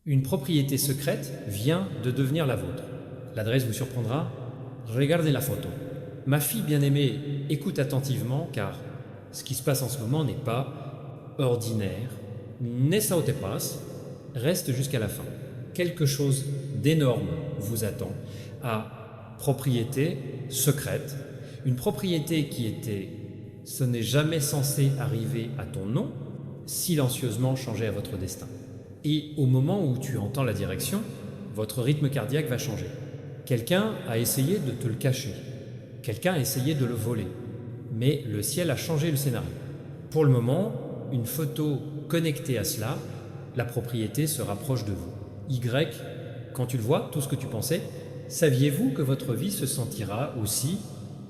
Une propriété secrète vient de devenir la vôtre. L'adresse vous surprendra. Regardez la photo. Ma fille bien-aimée, écoute attentivement car ce qui se passe en ce moment n'est pas ordinaire. Ne saute pas, reste jusqu'à la fin. Quelque chose d'énorme vous attend à propriété secrète. Une propriété qui était, ce n'est jamais censé arriver à ton nom, silencieusement changer à votre destin. Et au moment où tu entends la direction, votre rythme cardiaque va changer. Quelqu'un a essayé de te le cacher. Quelqu'un a essayé de le voler. Mais le ciel a changé le scénario. Pour le moment, une photo connectée à cela, la propriété se rapproche de vous. Y, quand tu le vois, tout ce que tu pensais, saviez-vous que votre vie se sentira aussi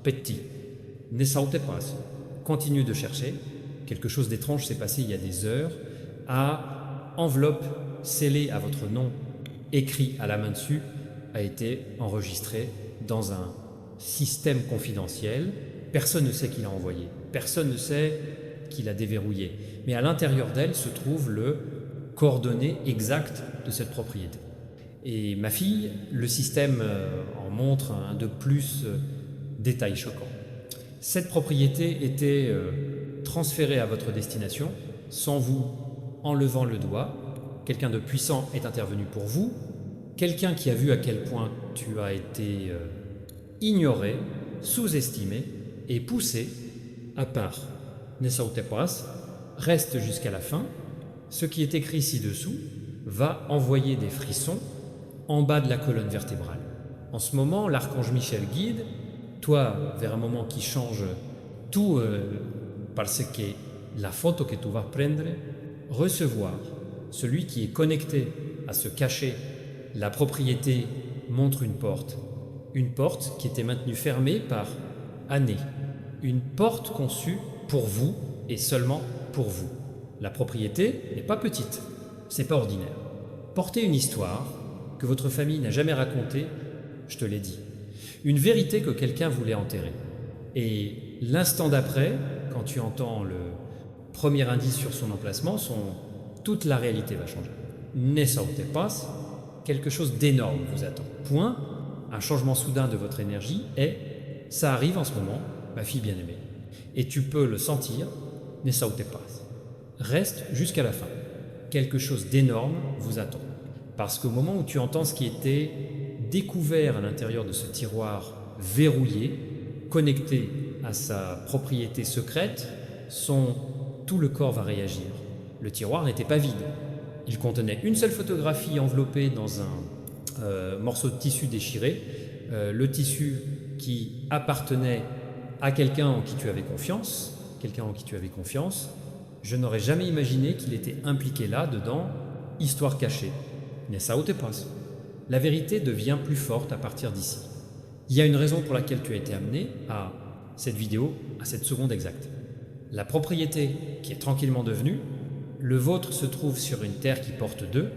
petit? Ne sautez pas. Continue de chercher. Quelque chose d'étrange s'est passé il y a des heures. Enveloppe scellée à votre nom, écrit à la main dessus, a été enregistrée dans un système confidentiel. Personne ne sait qui l'a envoyé, personne ne sait qui l'a déverrouillé. Mais à l'intérieur d'elle se trouve le coordonnées exact de cette propriété. Et ma fille, le système en montre un de plus détail choquant. Cette propriété était transférée à votre destination sans vous en levant le doigt. Quelqu'un de puissant est intervenu pour vous, quelqu'un qui a vu à quel point tu as été ignoré, sous-estimé et poussé à part. Ne sautez pas, reste jusqu'à la fin. Ce qui est écrit ci-dessous va envoyer des frissons en bas de la colonne vertébrale. En ce moment, l'archange Michel guide, toi, vers un moment qui change tout, parce que la photo que tu vas prendre, recevoir, celui qui est connecté à se cacher, la propriété montre une porte qui était maintenue fermée par années, une porte conçue pour vous et seulement pour vous. La propriété n'est pas petite, c'est pas ordinaire. Portez une histoire que votre famille n'a jamais racontée, je te l'ai dit. Une vérité que quelqu'un voulait enterrer. Et l'instant d'après, quand tu entends le premier indice sur son emplacement, toute la réalité va changer. Ne sautez pas, quelque chose d'énorme vous attend. Point, un changement soudain de votre énergie et ça arrive en ce moment, ma fille bien-aimée. Et tu peux le sentir, ne sautez pas. Reste jusqu'à la fin. Quelque chose d'énorme vous attend. Parce qu'au moment où tu entends ce qui était découvert à l'intérieur de ce tiroir verrouillé, connecté à sa propriété secrète, tout le corps va réagir. Le tiroir n'était pas vide. Il contenait une seule photographie enveloppée dans un morceau de tissu déchiré, le tissu qui appartenait à quelqu'un en qui tu avais confiance, Je n'aurais jamais imaginé qu'il était impliqué là-dedans, histoire cachée. Mais ça te passe. La vérité devient plus forte à partir d'ici. Il y a une raison pour laquelle tu as été amené à cette vidéo, à cette seconde exacte. La propriété qui est tranquillement devenue, le vôtre se trouve sur une terre qui porte deux,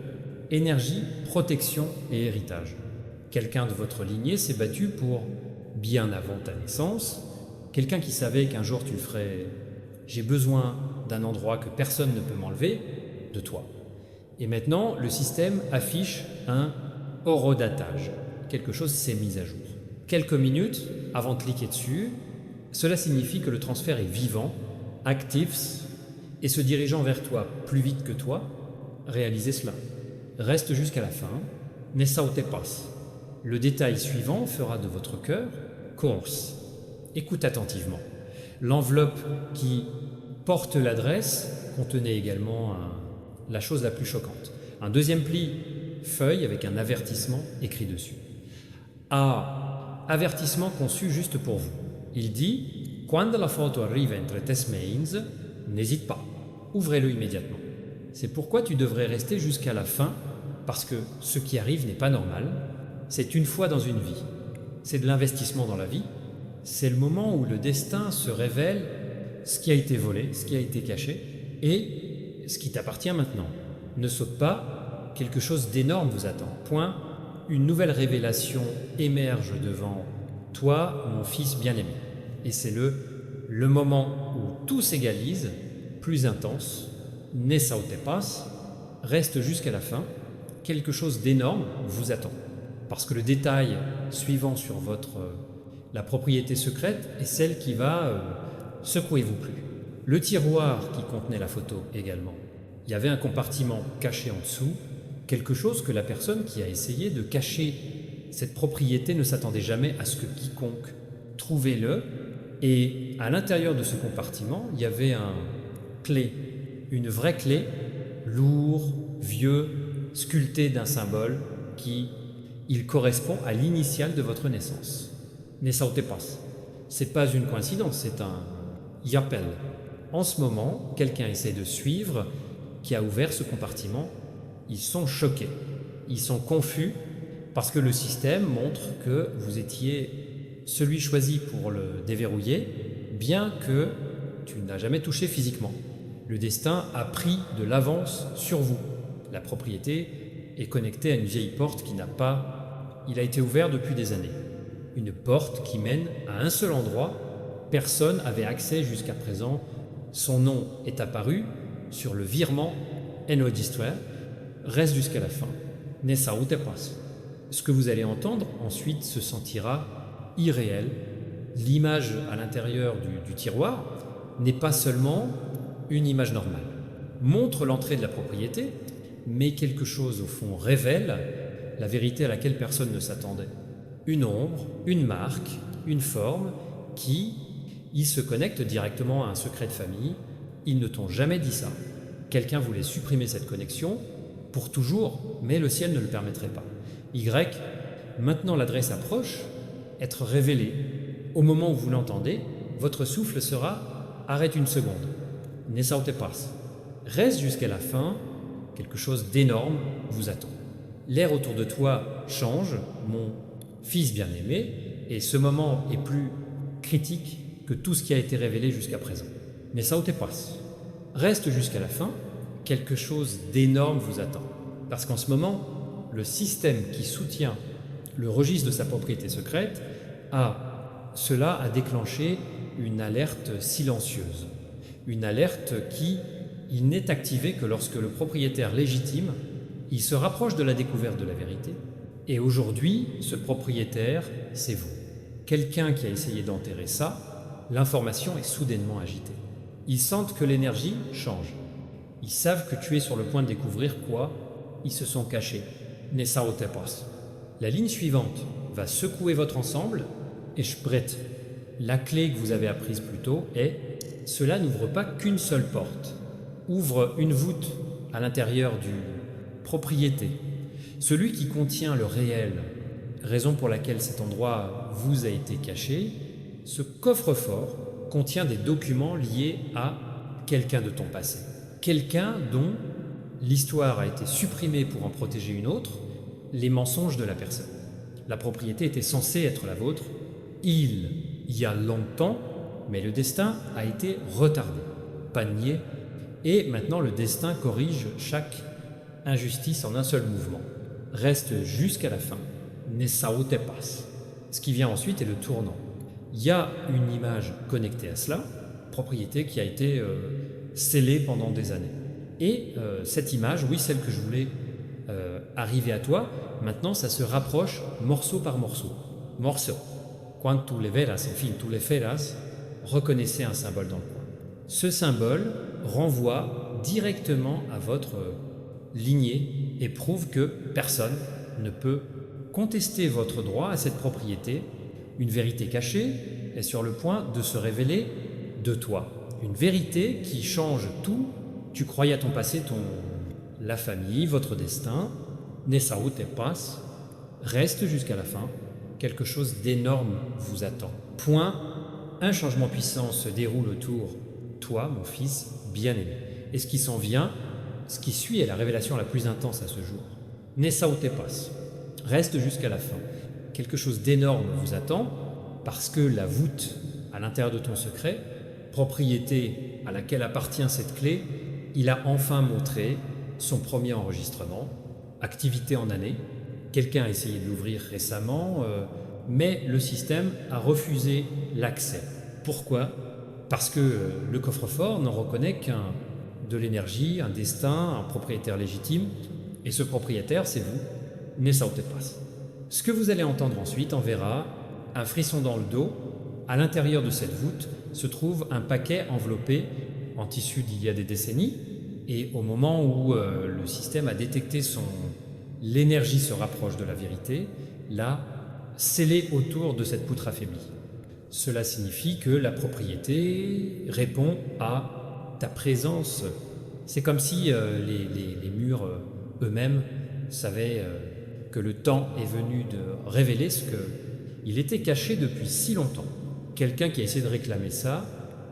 énergie, protection et héritage. Quelqu'un de votre lignée s'est battu pour, bien avant ta naissance, quelqu'un qui savait qu'un jour tu le ferais « j'ai besoin d'un endroit que personne ne peut m'enlever » de toi. Et maintenant, le système affiche un horodatage. Quelque chose s'est mis à jour. Quelques minutes avant de cliquer dessus, cela signifie que le transfert est vivant, actif et se dirigeant vers toi plus vite que toi. Réalisez cela. Reste jusqu'à la fin. Ne sautez pas. Le détail suivant fera de votre cœur course. Écoute attentivement. L'enveloppe qui porte l'adresse contenait également la chose la plus choquante. Un deuxième pli, feuille avec un avertissement écrit dessus. Avertissement conçu juste pour vous. Il dit « Quand la photo arrive entre tes mains, n'hésite pas, ouvrez-le immédiatement. C'est pourquoi tu devrais rester jusqu'à la fin, parce que ce qui arrive n'est pas normal. C'est une fois dans une vie. C'est de l'investissement dans la vie. C'est le moment où le destin se révèle, ce qui a été volé, ce qui a été caché, et ce qui t'appartient maintenant. Ne saute pas, quelque chose d'énorme vous attend. Point. Une nouvelle révélation émerge devant toi, mon fils bien-aimé. Et c'est le moment où tout s'égalise, plus intense. Ne saute pas, reste jusqu'à la fin. quelque chose d'énorme vous attend. Parce que le détail suivant sur la propriété secrète est celle qui va secouer vos plus. Le tiroir qui contenait la photo également. Il y avait un compartiment caché en dessous, quelque chose que la personne qui a essayé de cacher cette propriété ne s'attendait jamais à ce que quiconque trouvait-le. Et à l'intérieur de ce compartiment, il y avait une vraie clé, lourd, vieux, sculpté d'un symbole il correspond à l'initiale de votre naissance. Nesaotepas. C'est pas une coïncidence, c'est un yapel. En ce moment, quelqu'un essaie de suivre, qui a ouvert ce compartiment. Ils sont choqués, ils sont confus, parce que le système montre que vous étiez celui choisi pour le déverrouiller, bien que tu n'as jamais touché physiquement. Le destin a pris de l'avance sur vous. La propriété est connectée à une vieille porte il a été ouvert depuis des années. Une porte qui mène à un seul endroit. Personne n'avait accès jusqu'à présent. Son nom est apparu sur le virement enregistré. Reste jusqu'à la fin. Nesaotepas. Ce que vous allez entendre ensuite se sentira irréel. L'image à l'intérieur du tiroir n'est pas seulement une image normale. Montre l'entrée de la propriété, mais quelque chose au fond révèle la vérité à laquelle personne ne s'attendait. Une ombre, une marque, une forme ils se connectent directement à un secret de famille. Ils ne t'ont jamais dit ça. Quelqu'un voulait supprimer cette connexion pour toujours, mais le ciel ne le permettrait pas. Y, maintenant l'adresse approche, être révélée. Au moment où vous l'entendez, votre souffle sera « arrête une seconde ». Nesaotepas. Reste jusqu'à la fin, quelque chose d'énorme vous attend. L'air autour de toi change, mon fils bien-aimé, et ce moment est plus critique que tout ce qui a été révélé jusqu'à présent. Nesaotepas. Reste jusqu'à la fin, quelque chose d'énorme vous attend. Parce qu'en ce moment, le système qui soutient le registre de sa propriété secrète a déclenché une alerte silencieuse. Une alerte il n'est activé que lorsque le propriétaire légitime, il se rapproche de la découverte de la vérité. Et aujourd'hui, ce propriétaire, c'est vous. Quelqu'un qui a essayé d'enterrer ça, l'information est soudainement agitée. Ils sentent que l'énergie change. Ils savent que tu es sur le point de découvrir quoi. Ils se sont cachés. Nesaotepas. La ligne suivante va secouer votre ensemble et sprette. La clé que vous avez apprise plus tôt est « Cela n'ouvre pas qu'une seule porte. Ouvre une voûte à l'intérieur du propriété. Celui qui contient le réel, raison pour laquelle cet endroit vous a été caché, ce coffre-fort contient des documents liés à quelqu'un de ton passé. Quelqu'un dont l'histoire a été supprimée pour en protéger une autre, les mensonges de la personne. La propriété était censée être la vôtre, il y a longtemps, mais le destin a été retardé, pas nié, et maintenant le destin corrige chaque injustice en un seul mouvement. Reste jusqu'à la fin. Nesaotepas. Ce qui vient ensuite est le tournant. Il y a une image connectée à cela, propriété qui a été scellée pendant des années. Et cette image, oui, celle que je voulais arriver à toi, maintenant ça se rapproche morceau par morceau. Morceau. Quand tu le verras, enfin, tu le feras, reconnaissez un symbole dans le coin. Ce symbole renvoie directement à votre lignée et prouve que personne ne peut contester votre droit à cette propriété. Une vérité cachée est sur le point de se révéler de toi. Une vérité qui change tout. Tu croyais à ton passé, la famille, votre destin. Nesaotepas. Reste jusqu'à la fin. Quelque chose d'énorme vous attend. Point. Un changement puissant se déroule autour toi, mon fils bien-aimé. Et ce qui s'en vient, ce qui suit est la révélation la plus intense à ce jour. Nesaotepas. Reste jusqu'à la fin. Quelque chose d'énorme vous attend parce que la voûte à l'intérieur de ton secret, propriété à laquelle appartient cette clé, il a enfin montré son premier enregistrement, activité en année. Quelqu'un a essayé de l'ouvrir récemment, mais le système a refusé l'accès. Pourquoi ? Parce que le coffre-fort n'en reconnaît qu'un de l'énergie, un destin, un propriétaire légitime, Et ce propriétaire, c'est vous, ne sautez pas. Ce que vous allez entendre ensuite enverra un frisson dans le dos. À l'intérieur de cette voûte se trouve un paquet enveloppé en tissu d'il y a des décennies. Et au moment où le système a détecté l'énergie se rapproche de la vérité, là, scellé autour de cette poutre affaiblie. Cela signifie que la propriété répond à ta présence. C'est comme si les murs eux-mêmes savaient que le temps est venu de révéler ce qu'il était caché depuis si longtemps. Quelqu'un qui a essayé de réclamer ça,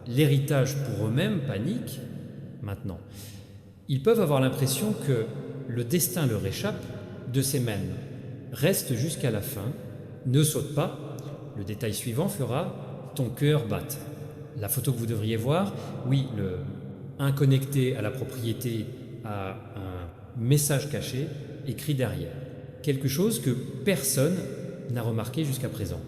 l'héritage pour eux-mêmes panique maintenant. Ils peuvent avoir l'impression que le destin leur échappe de ces mêmes. Reste jusqu'à la fin, ne saute pas. Le détail suivant fera ton cœur batte. La photo que vous devriez voir, oui, un connecté à la propriété a un message caché écrit derrière. Quelque chose que personne n'a remarqué jusqu'à présent.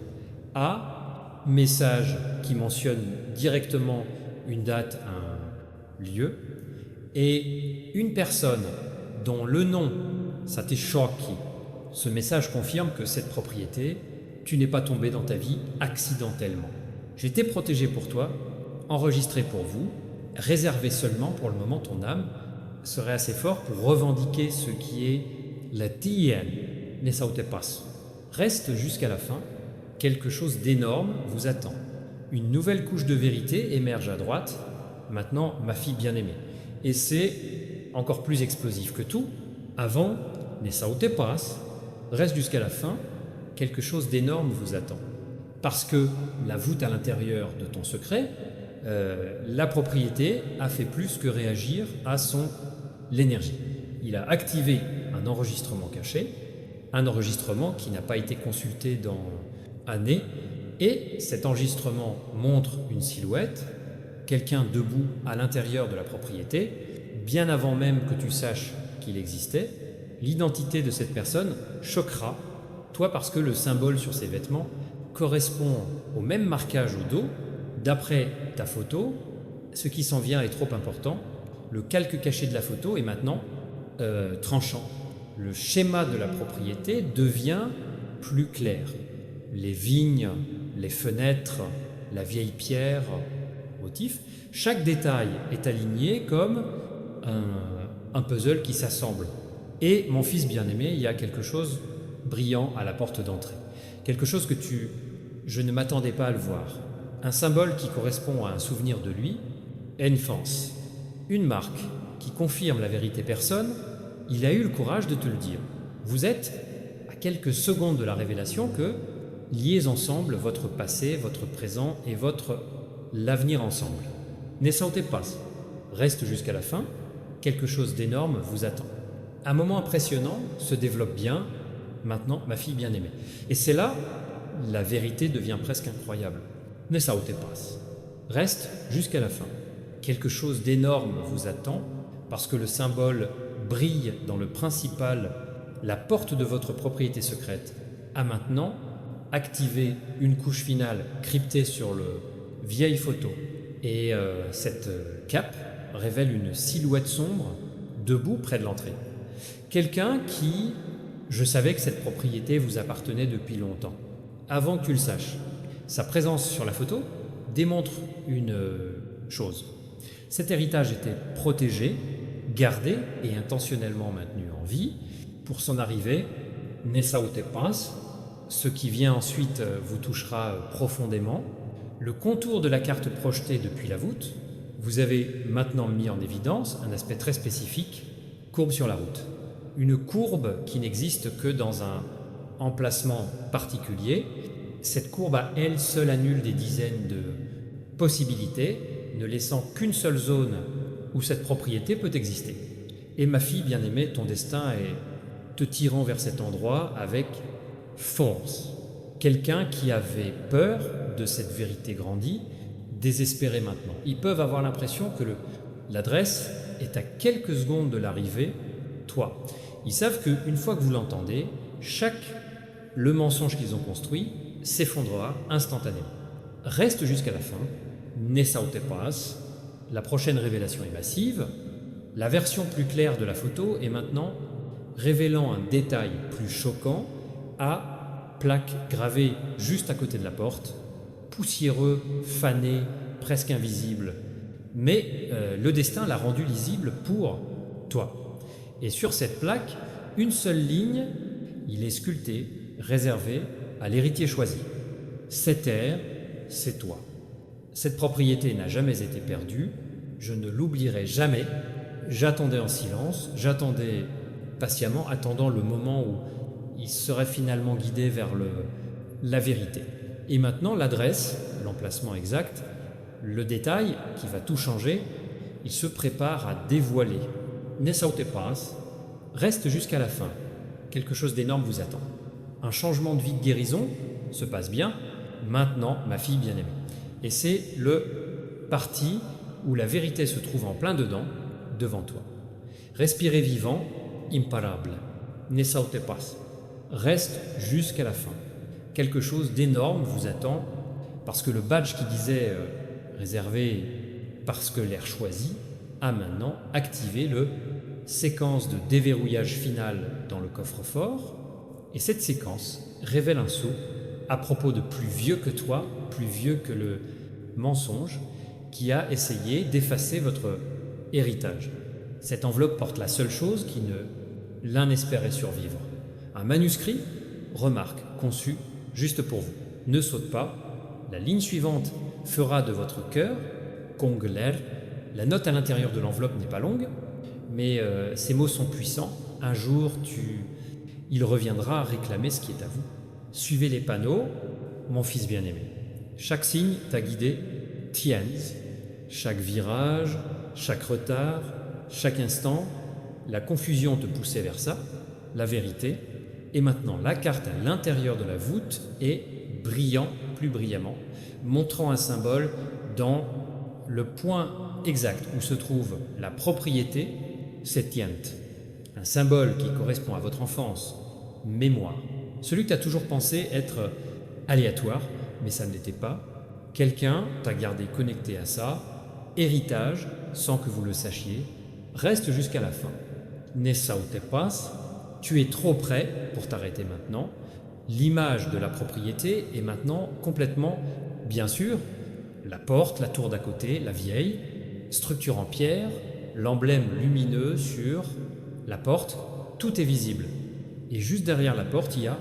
A, message qui mentionne directement une date, un lieu, et une personne dont le nom, ça t'est choqué. Ce message confirme que cette propriété, tu n'es pas tombé dans ta vie accidentellement. J'ai été protégé pour toi, enregistré pour vous, réservé seulement pour le moment ton âme serait assez fort pour revendiquer ce qui est la tienne. Ne sautez pas. Reste jusqu'à la fin, quelque chose d'énorme vous attend. Une nouvelle couche de vérité émerge à droite, maintenant ma fille bien-aimée. Et c'est encore plus explosif que tout. Avant, ne sautez pas, reste jusqu'à la fin, quelque chose d'énorme vous attend. Parce que la voûte à l'intérieur de ton secret, la propriété a fait plus que réagir à l'énergie. Il a activé un enregistrement caché, un enregistrement qui n'a pas été consulté dans années, et cet enregistrement montre une silhouette, quelqu'un debout à l'intérieur de la propriété, bien avant même que tu saches qu'il existait. L'identité de cette personne choquera, toi parce que le symbole sur ses vêtements correspond au même marquage au dos. D'après ta photo, ce qui s'en vient est trop important. Le calque caché de la photo est maintenant tranchant. Le schéma de la propriété devient plus clair. Les vignes, les fenêtres, la vieille pierre, motif, chaque détail est aligné comme un puzzle qui s'assemble. Et mon fils bien-aimé, il y a quelque chose brillant à la porte d'entrée. Quelque chose que je ne m'attendais pas à le voir. Un symbole qui correspond à un souvenir de lui, enfance. Une marque qui confirme la vérité personne, il a eu le courage de te le dire. Vous êtes à quelques secondes de la révélation que liez ensemble votre passé, votre présent et l'avenir ensemble. Ne sautez pas, reste jusqu'à la fin, quelque chose d'énorme vous attend. Un moment impressionnant se développe bien, maintenant ma fille bien-aimée. Et c'est là, la vérité devient presque incroyable. Ne sautez pas, reste jusqu'à la fin. Quelque chose d'énorme vous attend parce que le symbole brille dans le principal, la porte de votre propriété secrète a maintenant activé une couche finale cryptée sur le vieille photo. Et cette cape révèle une silhouette sombre debout près de l'entrée. Quelqu'un qui, je savais que cette propriété vous appartenait depuis longtemps, avant que tu le saches. Sa présence sur la photo démontre une chose. Cet héritage était protégé, gardé et intentionnellement maintenu en vie. Pour son arrivée, ne sautez pas. Ce qui vient ensuite vous touchera profondément. Le contour de la carte projetée depuis la voûte, vous avez maintenant mis en évidence un aspect très spécifique, courbe sur la route. Une courbe qui n'existe que dans un emplacement particulier. Cette courbe à elle seule annule des dizaines de possibilités, ne laissant qu'une seule zone où cette propriété peut exister. Et ma fille bien-aimée, ton destin est te tirant vers cet endroit avec force. Quelqu'un qui avait peur de cette vérité grandie, désespéré maintenant. Ils peuvent avoir l'impression que l'adresse est à quelques secondes de l'arrivée, toi. Ils savent qu'une fois que vous l'entendez, le mensonge qu'ils ont construit s'effondrera instantanément. Reste jusqu'à la fin, ne sautez pas, la prochaine révélation est massive, la version plus claire de la photo est maintenant révélant un détail plus choquant, à plaque gravée juste à côté de la porte, poussiéreux, fané, presque invisible. Mais le destin l'a rendu lisible pour toi. Et sur cette plaque, une seule ligne, il est sculpté, réservé à l'héritier choisi. Cette terre, c'est toi. Cette propriété n'a jamais été perdue, je ne l'oublierai jamais. J'attendais en silence, j'attendais patiemment, attendant le moment où il serait finalement guidé vers la vérité. Et maintenant, l'adresse, l'emplacement exact, le détail qui va tout changer, il se prépare à dévoiler. Ne sautez pas, reste jusqu'à la fin. Quelque chose d'énorme vous attend. Un changement de vie de guérison se passe bien. Maintenant, ma fille bien-aimée. Et c'est le parti où la vérité se trouve en plein dedans, devant toi. Respirez vivant, imparable. Ne sautez pas. Reste jusqu'à la fin. Quelque chose d'énorme vous attend parce que le badge qui disait réservé parce que l'air choisi a maintenant activé le séquence de déverrouillage final dans le coffre-fort. Et cette séquence révèle un saut à propos de plus vieux que toi, plus vieux que le mensonge, qui a essayé d'effacer votre héritage. Cette enveloppe porte la seule chose qui ne l'un espérait survivre. Un manuscrit, remarque, conçu juste pour vous. Ne saute pas. La ligne suivante fera de votre cœur, Kongler. La note à l'intérieur de l'enveloppe n'est pas longue, mais ces mots sont puissants. Un jour, il reviendra réclamer ce qui est à vous. Suivez les panneaux, mon fils bien-aimé. Chaque signe t'a guidé, tiens. Chaque virage, chaque retard, chaque instant, la confusion te poussait vers ça, la vérité. Et maintenant, la carte à l'intérieur de la voûte est brillant, plus brillamment, montrant un symbole dans le point exact où se trouve la propriété, c'est tient. Un symbole qui correspond à votre enfance, mémoire. Celui que tu as toujours pensé être aléatoire, mais ça ne l'était pas. Quelqu'un t'a gardé connecté à ça, héritage, sans que vous le sachiez, reste jusqu'à la fin. Ne saute pas, tu es trop près pour t'arrêter maintenant. L'image de la propriété est maintenant complètement, bien sûr, la porte, la tour d'à côté, la vieille, structure en pierre, l'emblème lumineux sur la porte, tout est visible. Et juste derrière la porte, il y a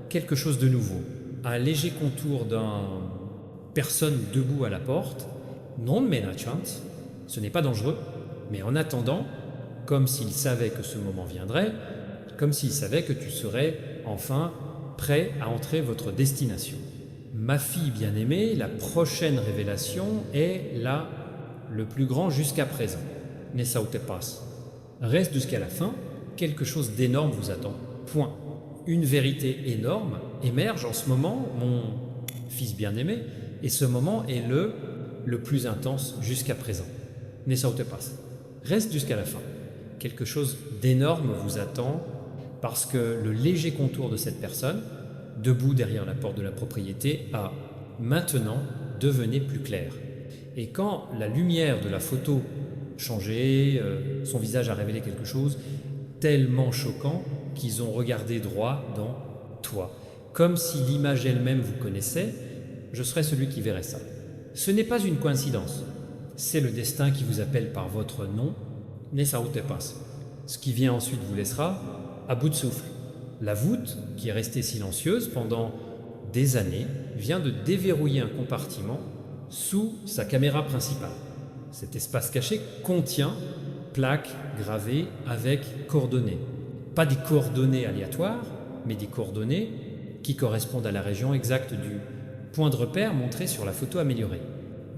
quelque chose de nouveau. Un léger contour d'une personne debout à la porte, non menacante, ce n'est pas dangereux, mais en attendant, comme s'il savait que ce moment viendrait, comme s'il savait que tu serais enfin prêt à entrer votre destination. Ma fille bien-aimée, la prochaine révélation est là, le plus grand jusqu'à présent. Ne saute pas. Reste jusqu'à la fin, quelque chose d'énorme vous attend. Point. Une vérité énorme émerge en ce moment, mon fils bien-aimé, et ce moment est le plus intense jusqu'à présent. Ne saute pas. Reste jusqu'à la fin. Quelque chose d'énorme vous attend parce que le léger contour de cette personne, debout derrière la porte de la propriété, a maintenant devenu plus clair. Et quand la lumière de la photo changeait, son visage a révélé quelque chose tellement choquant qu'ils ont regardé droit dans toi. Comme si l'image elle-même vous connaissait, je serais celui qui verrait ça. Ce n'est pas une coïncidence. C'est le destin qui vous appelle par votre nom, ne saute pas. Ce qui vient ensuite vous laissera à bout de souffle. La voûte, qui est restée silencieuse pendant des années, vient de déverrouiller un compartiment sous sa caméra principale. Cet espace caché contient plaques gravées avec coordonnées. Pas des coordonnées aléatoires, mais des coordonnées qui correspondent à la région exacte du point de repère montré sur la photo améliorée.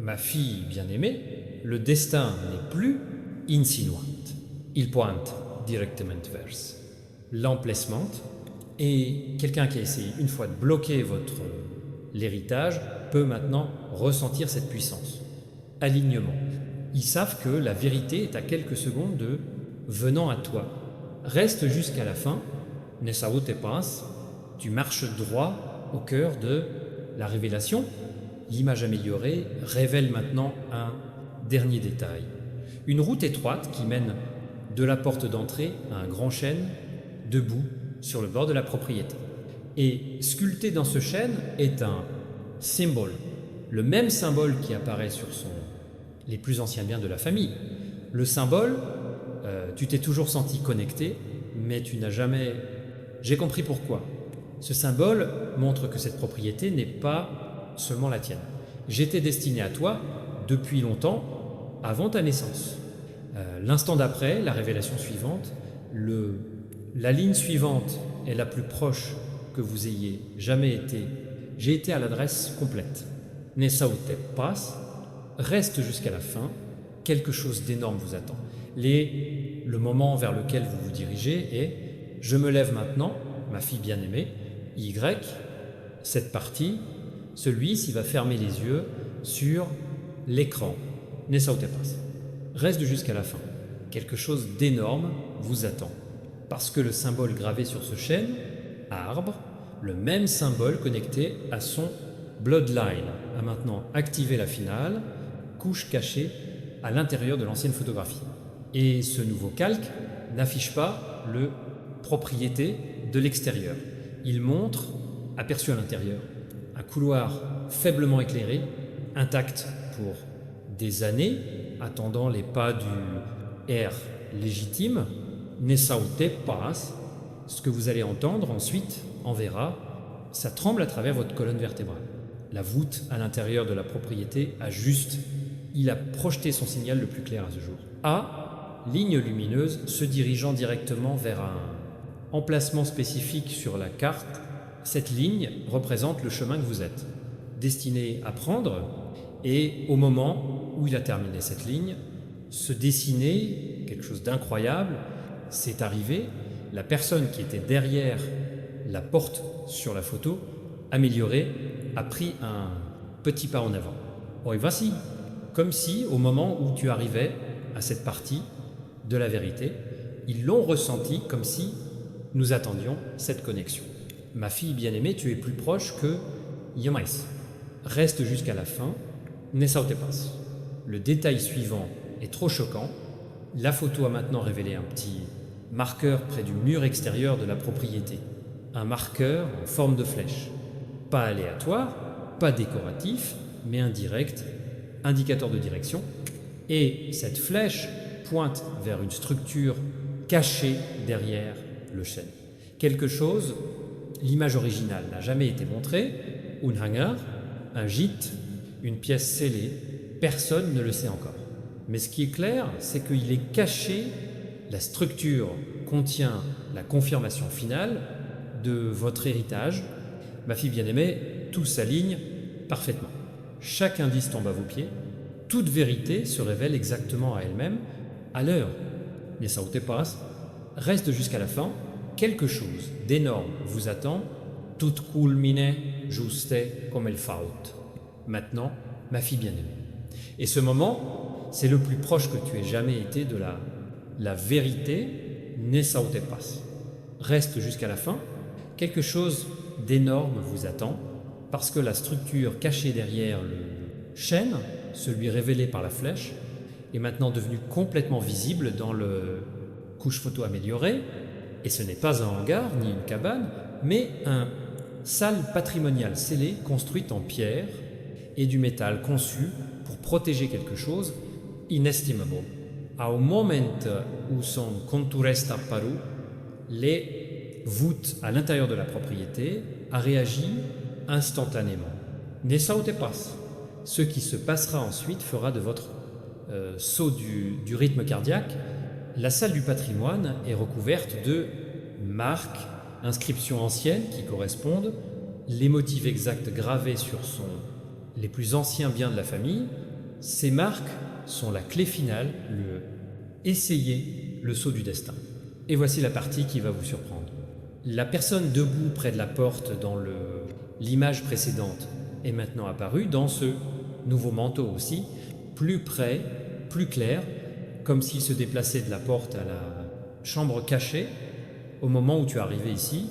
Ma fille bien-aimée, le destin n'est plus insinuant. Il pointe directement vers l'emplacement et quelqu'un qui a essayé une fois de bloquer l'héritage peut maintenant ressentir cette puissance. Alignement. Ils savent que la vérité est à quelques secondes de venant à toi. Reste jusqu'à la fin, ne saute pas, tu marches droit au cœur de la révélation. L'image améliorée révèle maintenant un dernier détail. Une route étroite qui mène de la porte d'entrée à un grand chêne debout sur le bord de la propriété. Et sculpté dans ce chêne est un symbole, le même symbole qui apparaît sur les plus anciens biens de la famille. Le symbole, tu t'es toujours senti connecté, mais tu n'as jamais... J'ai compris pourquoi. Ce symbole montre que cette propriété n'est pas seulement la tienne. J'étais destiné à toi depuis longtemps, avant ta naissance. L'instant d'après, la révélation suivante, la ligne suivante est la plus proche que vous ayez jamais été. J'ai été à l'adresse complète. Nesaute pas, reste jusqu'à la fin, quelque chose d'énorme vous attend. Le moment vers lequel vous vous dirigez est « Je me lève maintenant, ma fille bien-aimée, Y, cette partie, celui-ci va fermer les yeux sur l'écran. Nesaute pas. Reste jusqu'à la fin. Quelque chose d'énorme vous attend. Parce que le symbole gravé sur ce chêne, arbre, le même symbole connecté à son bloodline, a maintenant activé la finale, couche cachée à l'intérieur de l'ancienne photographie. Et ce nouveau calque n'affiche pas le propriété de l'extérieur. Il montre, aperçu à l'intérieur, un couloir faiblement éclairé, intact pour des années, attendant les pas du air légitime, Nesaute pas. Ce que vous allez entendre ensuite, en verra, ça tremble à travers votre colonne vertébrale. La voûte à l'intérieur de la propriété ajuste. Il a projeté son signal le plus clair à ce jour. A, ligne lumineuse se dirigeant directement vers un emplacement spécifique sur la carte. Cette ligne représente le chemin que vous êtes destiné à prendre, et au moment où il a terminé cette ligne, se dessinait quelque chose d'incroyable. C'est arrivé, la personne qui était derrière la porte sur la photo, améliorée, a pris un petit pas en avant. Oh, et voici, comme si au moment où tu arrivais à cette partie de la vérité, ils l'ont ressenti comme si nous attendions cette connexion. Ma fille bien-aimée, tu es plus proche que Yomais. Reste jusqu'à la fin, Nesaute pas. Le détail suivant est trop choquant. La photo a maintenant révélé un petit marqueur près du mur extérieur de la propriété. Un marqueur en forme de flèche. Pas aléatoire, pas décoratif, mais indirect, indicateur de direction. Et cette flèche pointe vers une structure cachée derrière le chêne. Quelque chose, l'image originale n'a jamais été montrée, un hangar, un gîte, une pièce scellée, personne ne le sait encore. Mais ce qui est clair, c'est qu'il est caché, la structure contient la confirmation finale de votre héritage. Ma fille bien-aimée, tout s'aligne parfaitement. Chaque indice tombe à vos pieds, toute vérité se révèle exactement à elle-même, à l'heure. Nesaute pas, reste jusqu'à la fin, quelque chose d'énorme vous attend, tout culmine juste comme il faut. Maintenant, ma fille bien-aimée. Et ce moment, c'est le plus proche que tu aies jamais été de la vérité, Nesaute pas. Reste jusqu'à la fin, quelque chose d'énorme vous attend, parce que la structure cachée derrière le chêne, celui révélé par la flèche, est maintenant devenue complètement visible dans le couche photo améliorée, et ce n'est pas un hangar ni une cabane, mais un salle patrimoniale scellée construite en pierre et du métal conçu pour protéger quelque chose inestimable. Au moment où son conturest apparu, les voûtes à l'intérieur de la propriété a réagi instantanément. Nesaute pas. Ce qui se passera ensuite fera de votre saut du rythme cardiaque. La salle du patrimoine est recouverte de marques, inscriptions anciennes qui correspondent, les motifs exacts gravés sur les plus anciens biens de la famille. Ces marques sont la clé finale, essayez le saut du destin. Et voici la partie qui va vous surprendre. La personne debout près de la porte dans l'image précédente est maintenant apparue dans ce nouveau manteau aussi, plus près, plus clair, comme s'il se déplaçait de la porte à la chambre cachée. Au moment où tu es arrivé ici,